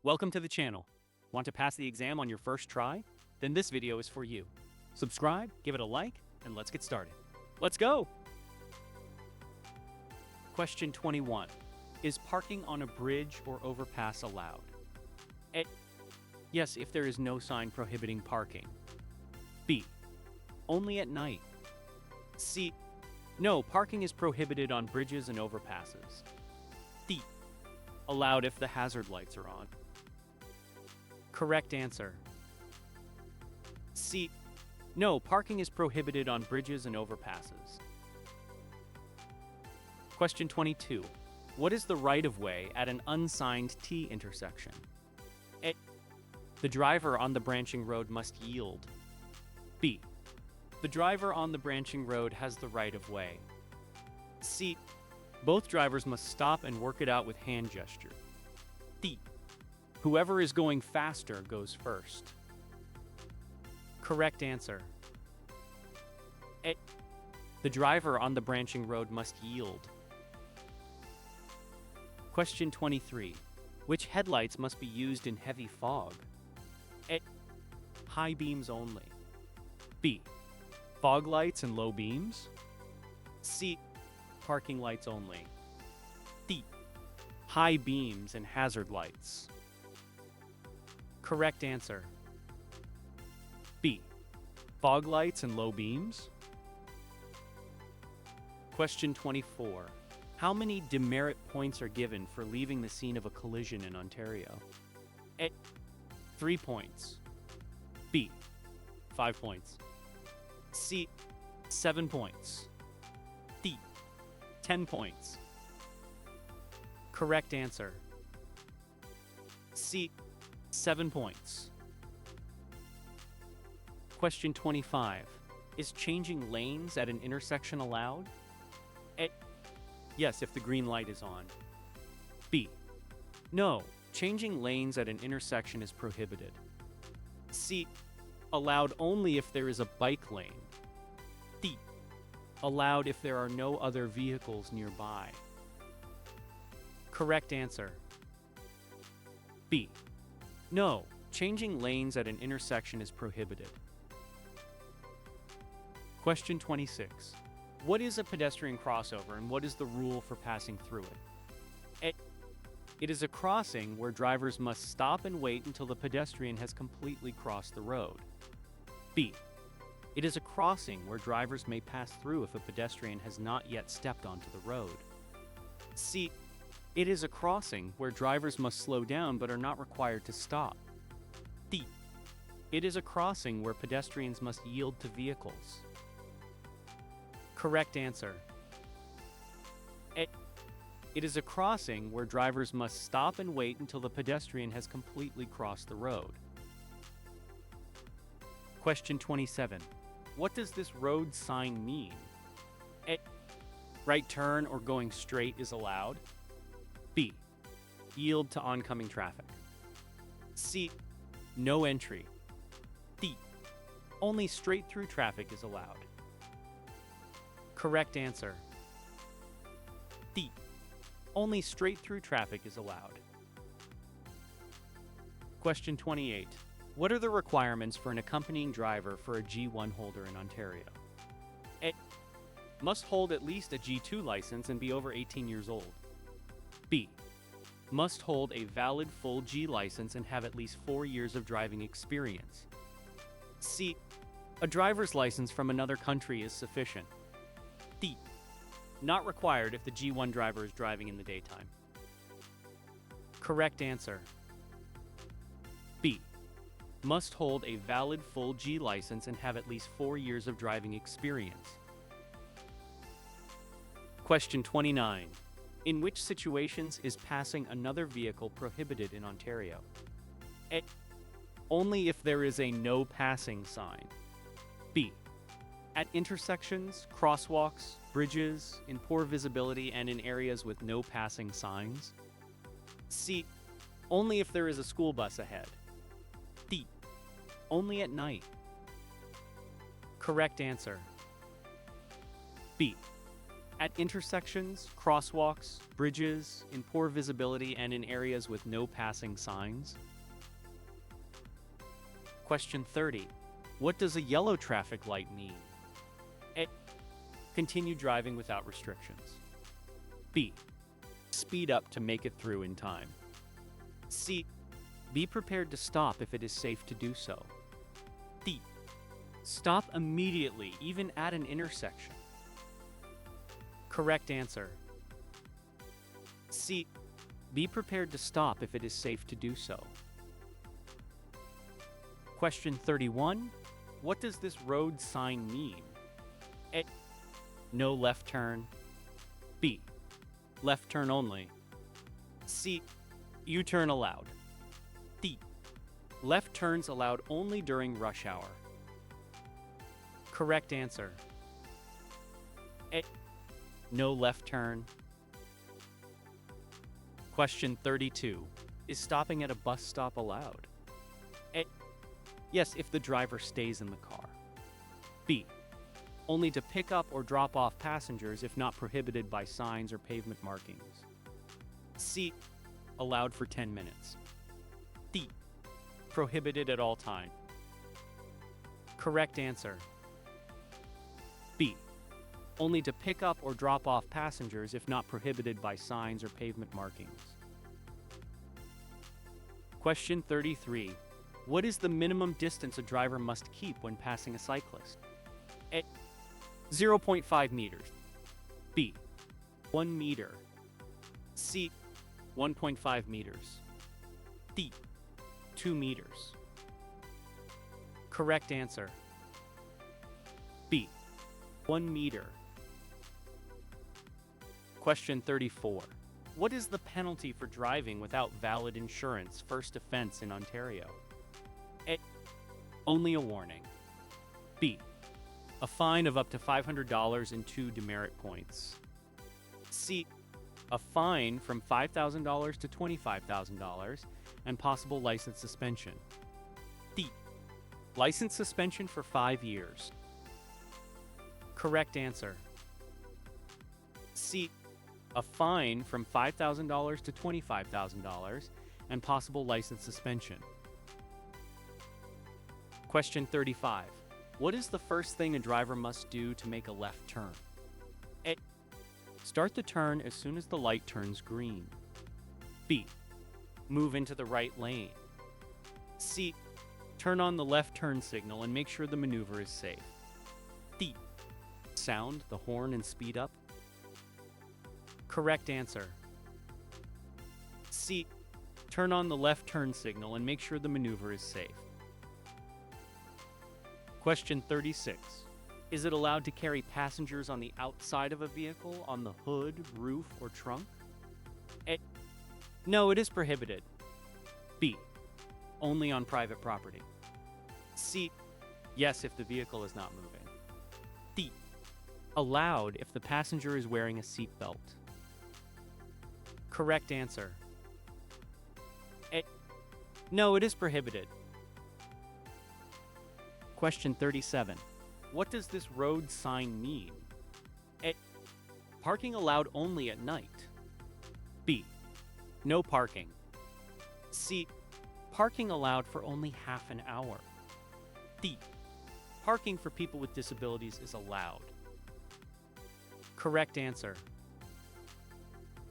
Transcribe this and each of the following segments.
Welcome to the channel. Want to pass the exam on your first try? Then this video is for you. Subscribe, give it a like, and let's get started. Let's go! Question 21. Is parking on a bridge or overpass allowed? A. Yes, if there is no sign prohibiting parking. B. Only at night. C. No, parking is prohibited on bridges and overpasses. D. Allowed if the hazard lights are on. Correct answer. C. No, parking is prohibited on bridges and overpasses. Question 22. What is the right-of-way at an unsigned T intersection? A. The driver on the branching road must yield. B. The driver on the branching road has the right-of-way. C. Both drivers must stop and work it out with hand gesture. D. Whoever is going faster goes first. Correct answer. A. The driver on the branching road must yield. Question 23. Which headlights must be used in heavy fog? A. High beams only. B. Fog lights and low beams. C. Parking lights only. D. High beams and hazard lights. Correct answer. B. Fog lights and low beams. Question 24. How many demerit points are given for leaving the scene of a collision in Ontario? A. 3 points. B. 5 points. C. 7 points. D. 10 points. Correct answer. C. 7 points. Question 25. Is changing lanes at an intersection allowed? A. Yes, if the green light is on. B. No, changing lanes at an intersection is prohibited. C. Allowed only if there is a bike lane. D. Allowed if there are no other vehicles nearby. Correct answer. B. No, changing lanes at an intersection is prohibited. Question 26. What is a pedestrian crossover and what is the rule for passing through it? A. It is a crossing where drivers must stop and wait until the pedestrian has completely crossed the road. B. It is a crossing where drivers may pass through if a pedestrian has not yet stepped onto the road. C. It is a crossing where drivers must slow down but are not required to stop. D. It is a crossing where pedestrians must yield to vehicles. Correct answer. A. It is a crossing where drivers must stop and wait until the pedestrian has completely crossed the road. Question 27. What does this road sign mean? A. Right turn or going straight is allowed. B. Yield to oncoming traffic. C. No entry. D. Only straight through traffic is allowed. Correct answer. D. Only straight through traffic is allowed. Question 28. What are the requirements for an accompanying driver for a G1 holder in Ontario? A. Must hold at least a G2 license and be over 18 years old. B. Must hold a valid full G license and have at least 4 years of driving experience. C. A driver's license from another country is sufficient. D. Not required if the G1 driver is driving in the daytime. Correct answer. B. Must hold a valid full G license and have at least 4 years of driving experience. Question 29. In which situations is passing another vehicle prohibited in Ontario? A. Only if there is a no passing sign. B. At intersections, crosswalks, bridges, in poor visibility, and in areas with no passing signs. C. Only if there is a school bus ahead. D. Only at night. Correct answer. B. At intersections, crosswalks, bridges, in poor visibility, and in areas with no passing signs. Question 30. What does a yellow traffic light mean? A. Continue driving without restrictions. B. Speed up to make it through in time. C. Be prepared to stop if it is safe to do so. D. Stop immediately, even at an intersection. Correct answer. C. Be prepared to stop if it is safe to do so. Question 31. What does this road sign mean? A. No left turn. B. Left turn only. C. U-turn allowed. D. Left turns allowed only during rush hour. Correct answer. A. No left turn. Question 32. Is stopping at a bus stop allowed? A. Yes, if the driver stays in the car. B. Only to pick up or drop off passengers if not prohibited by signs or pavement markings. C. Allowed for 10 minutes. D. Prohibited at all times. Correct answer. B. Only to pick up or drop off passengers if not prohibited by signs or pavement markings. Question 33. What is the minimum distance a driver must keep when passing a cyclist? A. 0.5 meters. B. 1 meter. C. 1.5 meters. D. 2 meters. Correct answer. B. 1 meter. Question 34. What is the penalty for driving without valid insurance, first offense in Ontario? A. Only a warning. B. A fine of up to $500 and 2 demerit points. C. A fine from $5,000 to $25,000 and possible license suspension. D. License suspension for 5 years. Correct answer. C. A fine from $5,000 to $25,000 and possible license suspension. Question 35. What is the first thing a driver must do to make a left turn? A. Start the turn as soon as the light turns green. B. Move into the right lane. C. Turn on the left turn signal and make sure the maneuver is safe. D. Sound the horn and speed up. Correct answer. C. Turn on the left turn signal and make sure the maneuver is safe. Question 36. Is it allowed to carry passengers on the outside of a vehicle, on the hood, roof, or trunk? A. No, it is prohibited. B. Only on private property. C. Yes, if the vehicle is not moving. D. Allowed if the passenger is wearing a seatbelt. Correct answer. A. No, it is prohibited. Question 37. What does this road sign mean? A. Parking allowed only at night. B. No parking. C. Parking allowed for only half an hour. D. Parking for people with disabilities is allowed. Correct answer.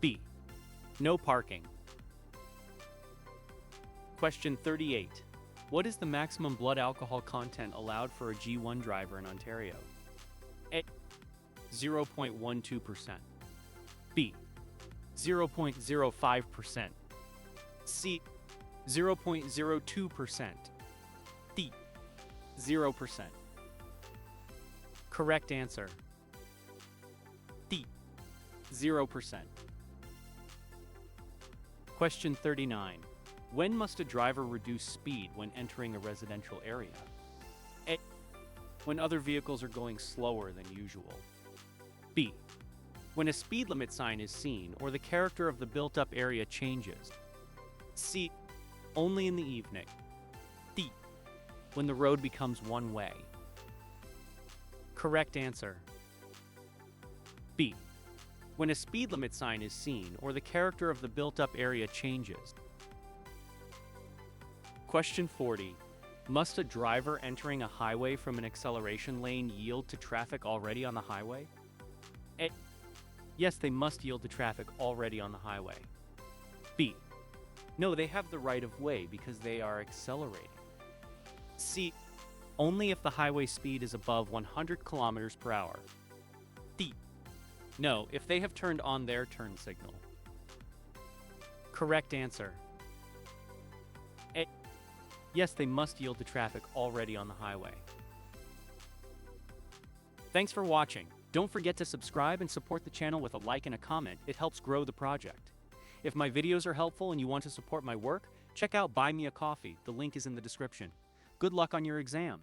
B. No parking. Question 38. What is the maximum blood alcohol content allowed for a G1 driver in Ontario? A. 0.12%. B. 0.05%. C. 0.02%. D. 0%. Correct answer. D. 0%. Question 39. When must a driver reduce speed when entering a residential area? A. When other vehicles are going slower than usual. B. When a speed limit sign is seen or the character of the built-up area changes. C. Only in the evening. D. When the road becomes one way. Correct answer. B. when a speed limit sign is seen or the character of the built-up area changes. Question 40. Must a driver entering a highway from an acceleration lane yield to traffic already on the highway? A. Yes, they must yield to traffic already on the highway. B. No, they have the right of way because they are accelerating. C. Only if the highway speed is above 100 kilometers per hour. D. No, if they have turned on their turn signal. Correct answer. A. Yes, they must yield to traffic already on the highway. Thanks for watching. Don't forget to subscribe and support the channel with a like and a comment. It helps grow the project. If my videos are helpful and you want to support my work, check out Buy Me a Coffee. The link is in the description. Good luck on your exam.